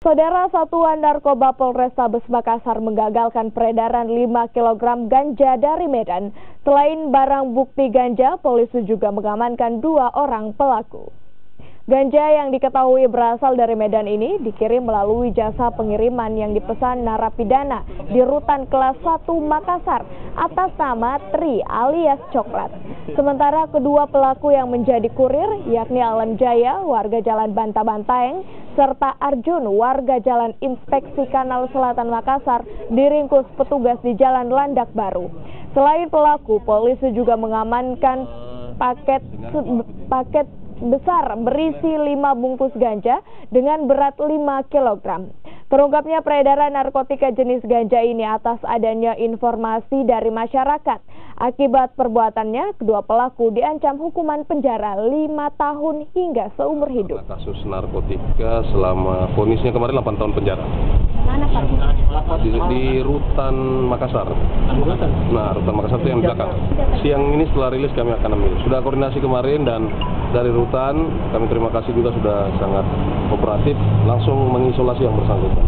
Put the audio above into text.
Saudara Satuan Narkoba Polrestabes Makassar menggagalkan peredaran 5 kg ganja dari Medan. Selain barang bukti ganja, polisi juga mengamankan 2 orang pelaku. Ganja yang diketahui berasal dari Medan ini dikirim melalui jasa pengiriman yang dipesan narapidana di Rutan Kelas 1 Makassar atas nama Tri alias Coklat. Sementara kedua pelaku yang menjadi kurir yakni Alam Jaya, warga Jalan Banta-Bantaeng, serta Arjun, warga Jalan Inspeksi Kanal Selatan Makassar, diringkus petugas di Jalan Landak Baru. Selain pelaku, polisi juga mengamankan paket besar berisi 5 bungkus ganja dengan berat 5 kg. Terungkapnya peredaran narkotika jenis ganja ini atas adanya informasi dari masyarakat. Akibat perbuatannya, kedua pelaku diancam hukuman penjara 5 tahun hingga seumur hidup. Kasus narkotika selama vonisnya kemarin 8 tahun penjara. Mana Pak? Di Rutan Makassar. Nah, Rutan Makassar itu yang di belakang. Siang ini setelah rilis kami akan ambil. Sudah koordinasi kemarin dan dari Rutan kami terima kasih juga sudah sangat kooperatif langsung mengisolasi yang bersangkutan.